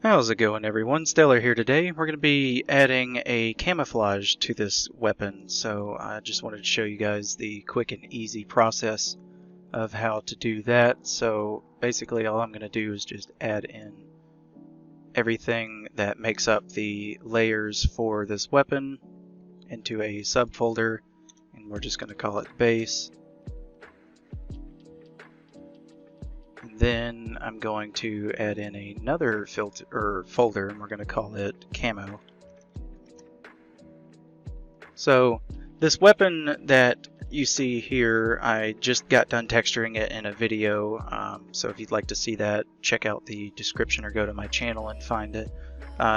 How's it going, everyone? Stellar here today. We're going to be adding a camouflage to this weapon, so I just wanted to show you guys the quick and easy process of how to do that. So basically all I'm going to do is just add in everything that makes up the layers for this weapon into a subfolder, and we're just going to call it base. Then I'm going to add in another filter or folder, and we're going to call it Camo. So this weapon that you see here, I just got done texturing it in a video. So if you'd like to see that, check out the description or go to my channel and find it.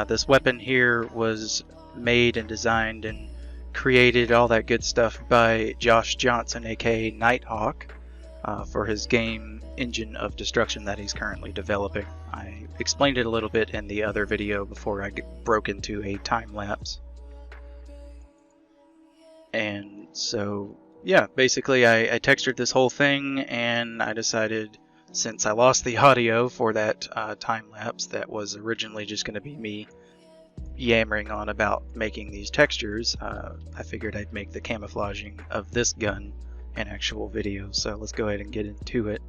This weapon here was made and designed and created, all that good stuff, by Josh Johnson, aka Nighthawk. For his game Engine of Destruction that he's currently developing. I explained it a little bit in the other video before I broke into a time lapse. And so, yeah, basically I textured this whole thing, and I decided, since I lost the audio for that time lapse that was originally just going to be me yammering on about making these textures, I figured I'd make the camouflaging of this gun an actual video. So let's go ahead and get into it.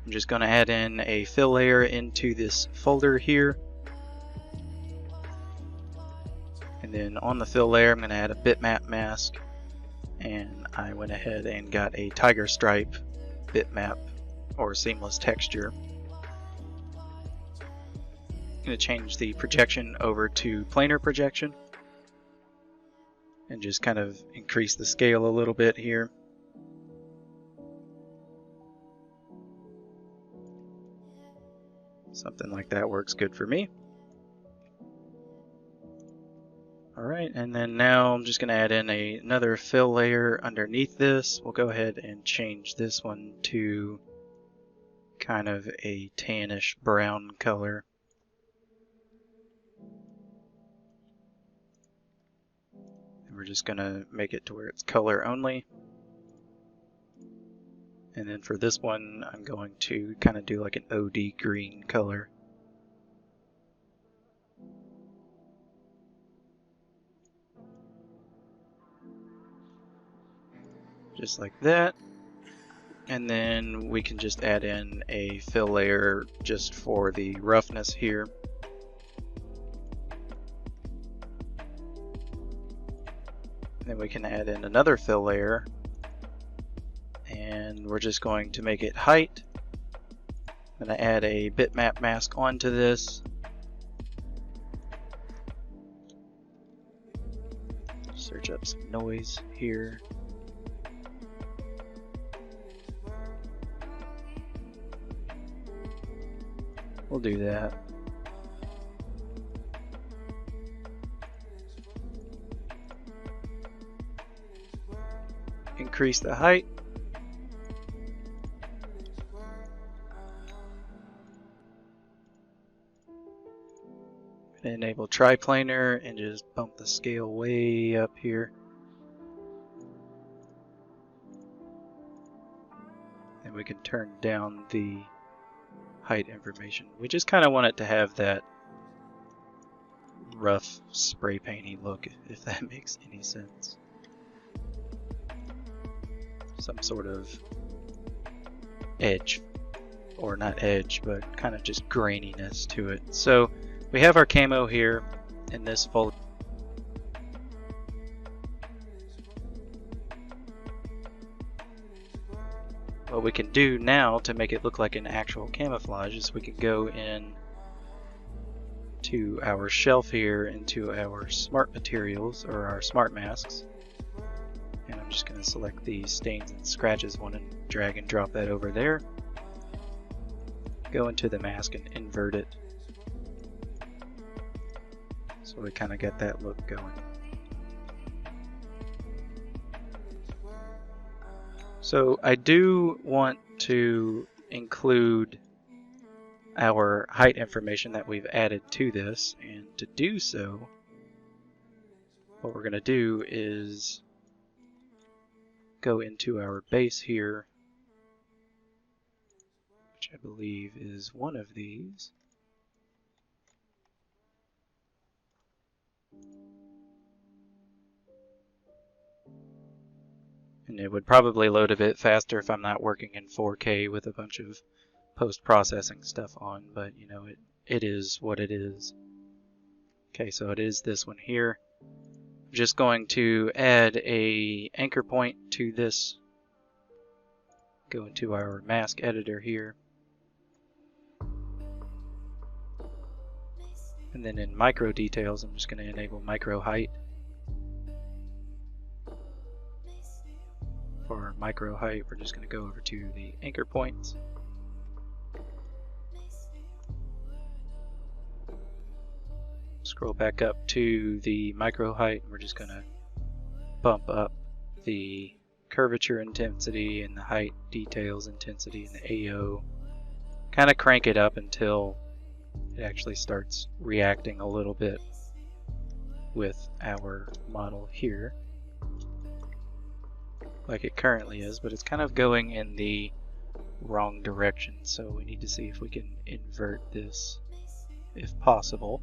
I'm just going to add in a fill layer into this folder here, and then on the fill layer I'm going to add a bitmap mask, and I went ahead and got a tiger stripe bitmap or seamless texture. I'm going to change the projection over to planar projection and just kind of increase the scale a little bit here. Something like that works good for me. Alright, and then now I'm just going to add in another fill layer underneath this. We'll go ahead and change this one to kind of a tannish brown color. And we're just going to make it to where it's color only. And then for this one, I'm going to kind of do like an OD green color. Just like that. And then we can just add in a fill layer just for the roughness here. And then we can add in another fill layer, and we're just going to make it height. I'm going to add a bitmap mask onto this. Search up some noise here. We'll do that. Increase the height. Enable triplanar and just bump the scale way up here. And we can turn down the height information. We just kind of want it to have that rough spray painty look, if that makes any sense. Some sort of edge, or not edge, but kind of just graininess to it. So we have our camo here in this folder. What we can do now to make it look like an actual camouflage is we can go in to our shelf here, into our smart materials or our smart masks, and I'm just going to select the stains and scratches one and drag and drop that over there. Go into the mask and invert it, so we kind of get that look going. So I do want to include our height information that we've added to this, and to do so, what we're going to do is go into our base here, which I believe is one of these. And it would probably load a bit faster if I'm not working in 4K with a bunch of post-processing stuff on, but you know, it is what it is. Okay, so it is this one here. I'm just going to add a anchor point to this. Go into our mask editor here. And then in micro details, I'm just going to enable micro height. For our micro height, we're just going to go over to the anchor points. Scroll back up to the micro height, and we're just going to bump up the curvature intensity and the height details intensity and the AO. Kind of crank it up until it actually starts reacting a little bit with our model here, like it currently is, but it's kind of going in the wrong direction, so we need to see if we can invert this if possible.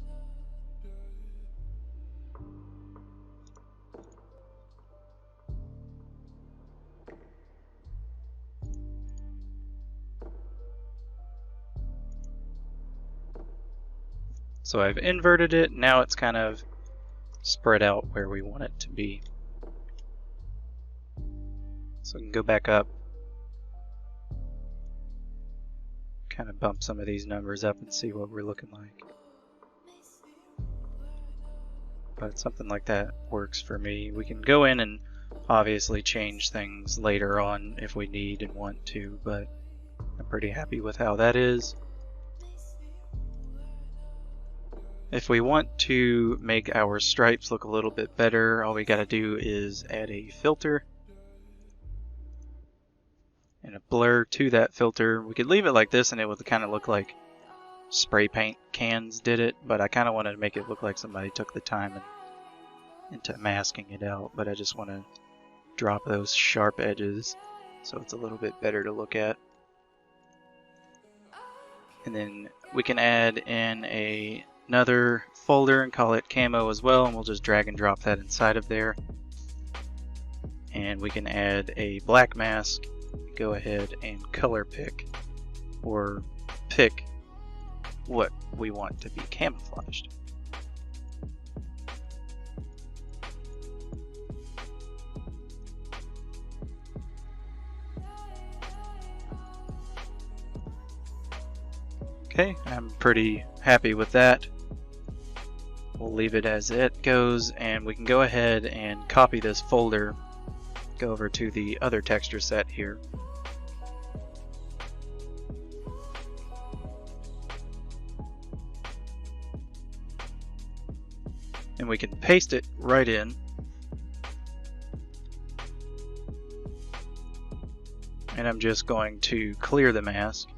So I've inverted it, now it's kind of spread out where we want it to be. So we can go back up, kind of bump some of these numbers up and see what we're looking like. But something like that works for me. We can go in and obviously change things later on if we need and want to, but I'm pretty happy with how that is. If we want to make our stripes look a little bit better, all we gotta do is add a filter and a blur to that filter. We could leave it like this and it would kind of look like spray paint cans did it, but I kind of wanted to make it look like somebody took the time into masking it out, but I just want to drop those sharp edges so it's a little bit better to look at. And then we can add in another folder and call it Camo as well, and we'll just drag and drop that inside of there. And we can add a black mask. Go ahead and color pick, or pick what we want to be camouflaged. Okay, I'm pretty happy with that. We'll leave it as it goes, and we can go ahead and copy this folder, go over to the other texture set here. And we can paste it right in. And I'm just going to clear the mask.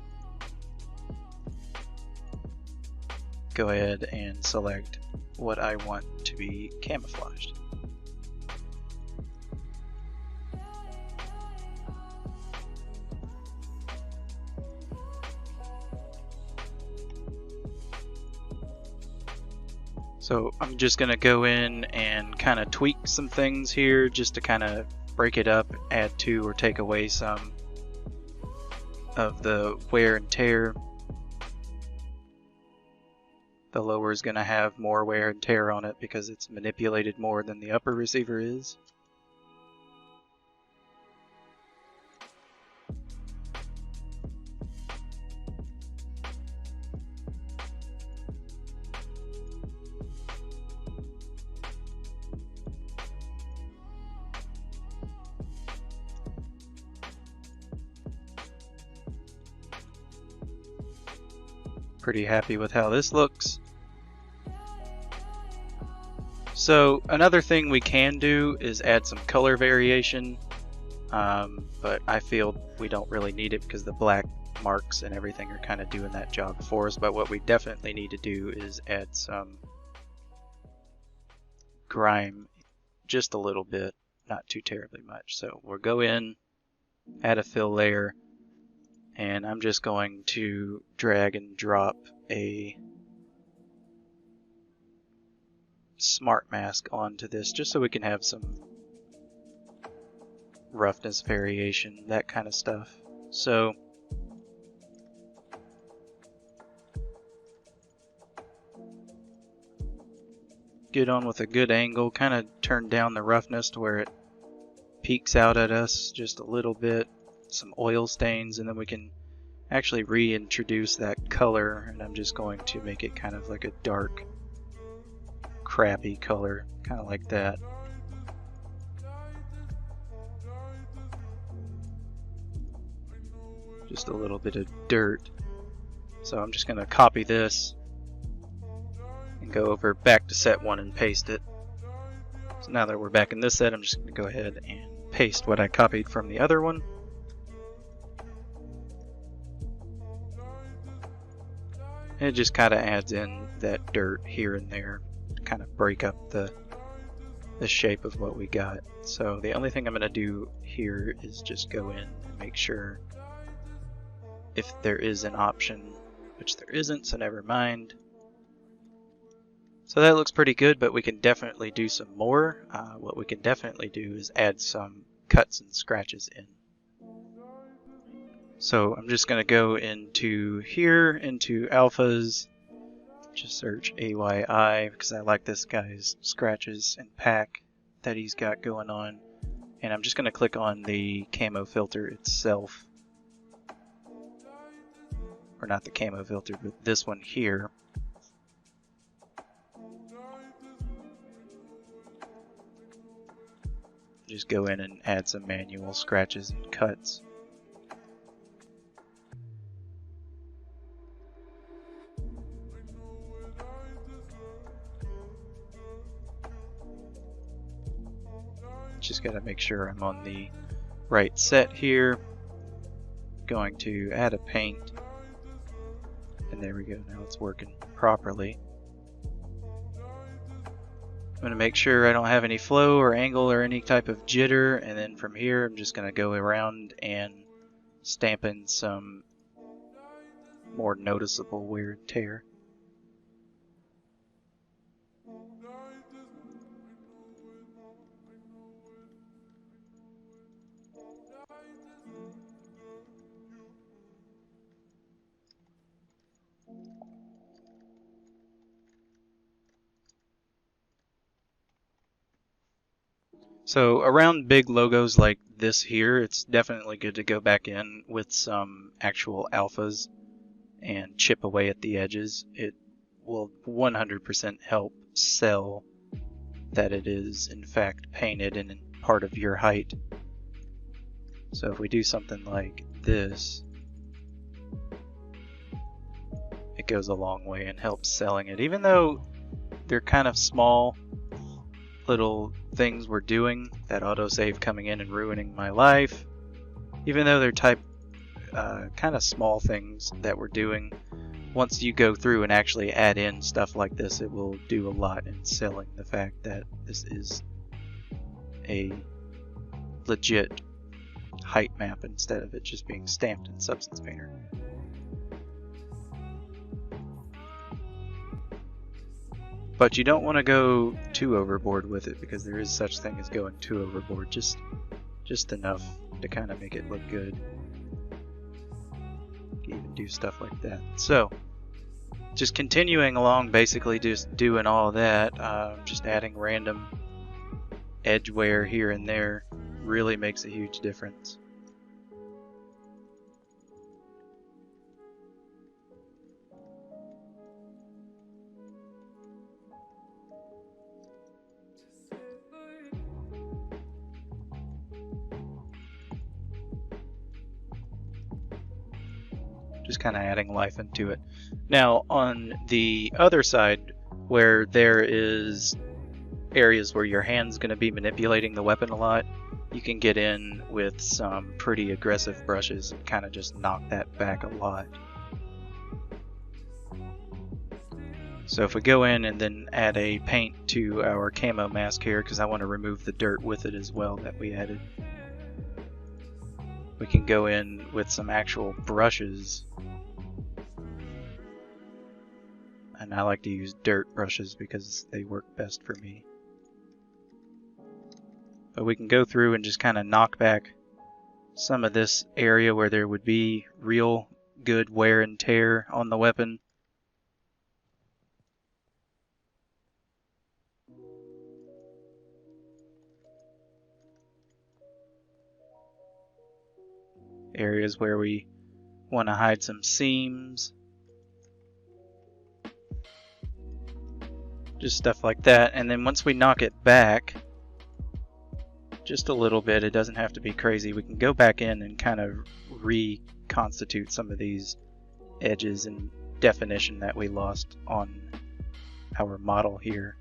Go ahead and select what I want to be camouflaged. So I'm just going to go in and kind of tweak some things here just to kind of break it up, add to or take away some of the wear and tear. The lower is going to have more wear and tear on it because it's manipulated more than the upper receiver is. Pretty happy with how this looks. So another thing we can do is add some color variation, but I feel we don't really need it because the black marks and everything are kind of doing that job for us. But what we definitely need to do is add some grime, just a little bit, not too terribly much. So we'll go in, add a fill layer, and I'm just going to drag and drop a smart mask onto this just so we can have some roughness variation, that kind of stuff. So get on with a good angle, kind of turn down the roughness to where it peeks out at us just a little bit, some oil stains, and then we can actually reintroduce that color, and I'm just going to make it kind of like a dark, crappy color, kind of like that. Just a little bit of dirt. So I'm just going to copy this and go over back to set 1 and paste it. So now that we're back in this set, I'm just going to go ahead and paste what I copied from the other one. And it just kind of adds in that dirt here and there to kind of break up the shape of what we got. So the only thing I'm going to do here is just go in and make sure if there is an option, which there isn't, so never mind. So that looks pretty good, but we can definitely do some more. What we can definitely do is add some cuts and scratches in. So I'm just going to go into here, into alphas, just search AYI, because I like this guy's scratches and pack that he's got going on. And I'm just going to click on the camo filter itself. Or not the camo filter, but this one here. Just go in and add some manual scratches and cuts. Just got to make sure I'm on the right set here. Going to add a paint. And there we go, now it's working properly. I'm going to make sure I don't have any flow or angle or any type of jitter, and then from here I'm just going to go around and stamp in some more noticeable wear and tear. So around big logos like this here, it's definitely good to go back in with some actual alphas and chip away at the edges. It will 100% help sell that it is in fact painted and part of your height. So if we do something like this, it goes a long way and helps selling it. Even though they're kind of small little things we're doing, that autosave coming in and ruining my life, even though they're kind of small things that we're doing, once you go through and actually add in stuff like this, it will do a lot in selling the fact that this is a legit height map instead of it just being stamped in Substance Painter. But you don't want to go too overboard with it, because there is such thing as going too overboard. Just enough to kind of make it look good. You can even do stuff like that. So, just continuing along, basically just doing all that, just adding random edge wear here and there really makes a huge difference. Just kind of adding life into it. Now on the other side, where there is areas where your hand's going to be manipulating the weapon a lot, you can get in with some pretty aggressive brushes and kind of just knock that back a lot. So if we go in and then add a paint to our camo mask here, because I want to remove the dirt with it as well that we added, we can go in with some actual brushes, and I like to use dirt brushes because they work best for me. But we can go through and just kind of knock back some of this area where there would be real good wear and tear on the weapon. Areas where we want to hide some seams. Just stuff like that. And then once we knock it back just a little bit, it doesn't have to be crazy, we can go back in and kind of reconstitute some of these edges and definition that we lost on our model here.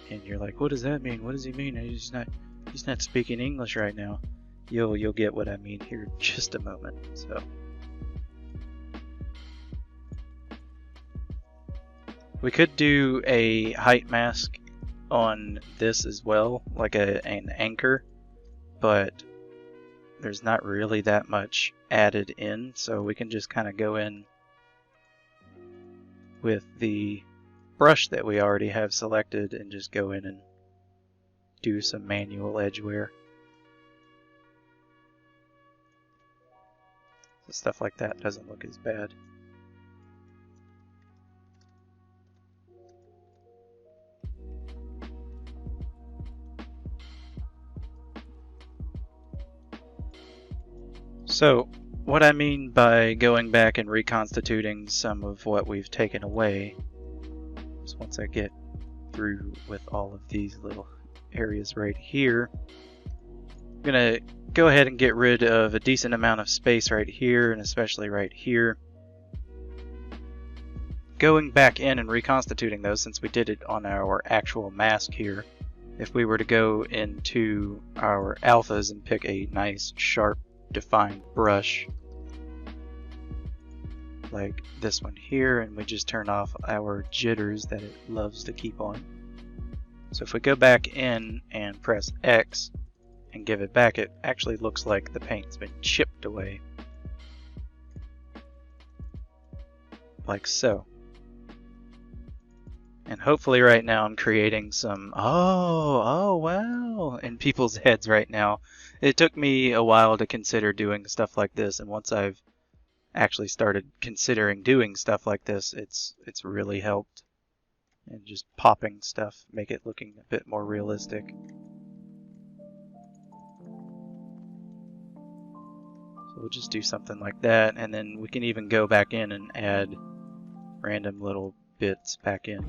And you're like, what does that mean? What does he mean? He's not speaking English right now. You'll get what I mean here in just a moment. So we could do a height mask on this as well, like an anchor, but there's not really that much added in, so we can just kind of go in with the brush that we already have selected and just go in and do some manual edge wear. So stuff like that doesn't look as bad. So, what I mean by going back and reconstituting some of what we've taken away is once I get through with all of these little areas right here, I'm going to go ahead and get rid of a decent amount of space right here, and especially right here. Going back in and reconstituting those, since we did it on our actual mask here, if we were to go into our alphas and pick a nice, sharp, defined brush like this one here, and we just turn off our jitters that it loves to keep on. So if we go back in and press X and give it back, it actually looks like the paint's been chipped away, like so. And hopefully right now I'm creating some oh wow in people's heads right now. It took me a while to consider doing stuff like this, and once I've actually started considering doing stuff like this, it's really helped. And just popping stuff, make it looking a bit more realistic. So we'll just do something like that, and then we can even go back in and add random little bits back in.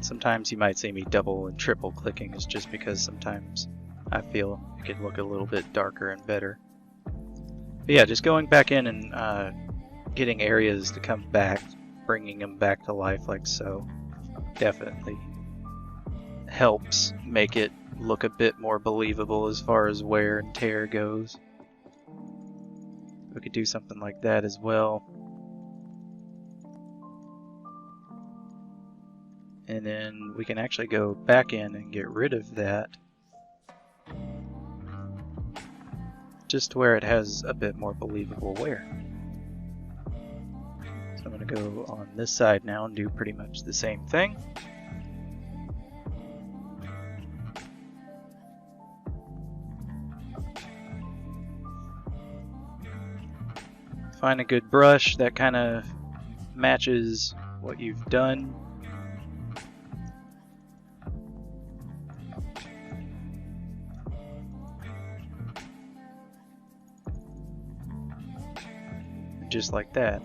Sometimes you might see me double and triple clicking, is just because sometimes I feel it could look a little bit darker and better. But yeah, just going back in and getting areas to come back, bringing them back to life like so, definitely helps make it look a bit more believable as far as wear and tear goes. We could do something like that as well. And then we can actually go back in and get rid of that, just where it has a bit more believable wear. So I'm going to go on this side now and do pretty much the same thing. Find a good brush that kind of matches what you've done. Just like that.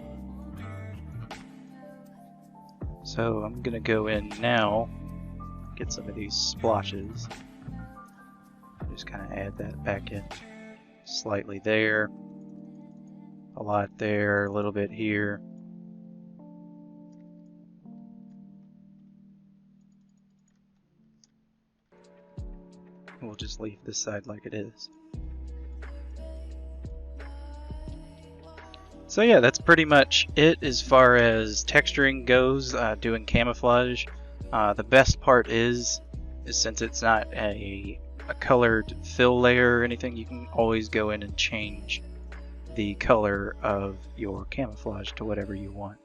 So I'm gonna go in now, get some of these splotches, just kind of add that back in slightly there, a lot there, a little bit here. We'll just leave this side like it is. So yeah, that's pretty much it as far as texturing goes, doing camouflage. The best part is since it's not a colored fill layer or anything, you can always go in and change the color of your camouflage to whatever you want.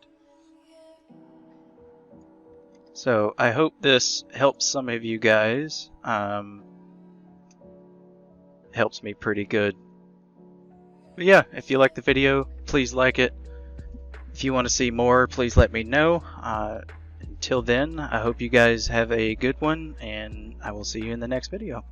So I hope this helps some of you guys. Helps me pretty good. But yeah, if you like the video, please like it. If you want to see more, please let me know. Until then, I hope you guys have a good one, and I will see you in the next video.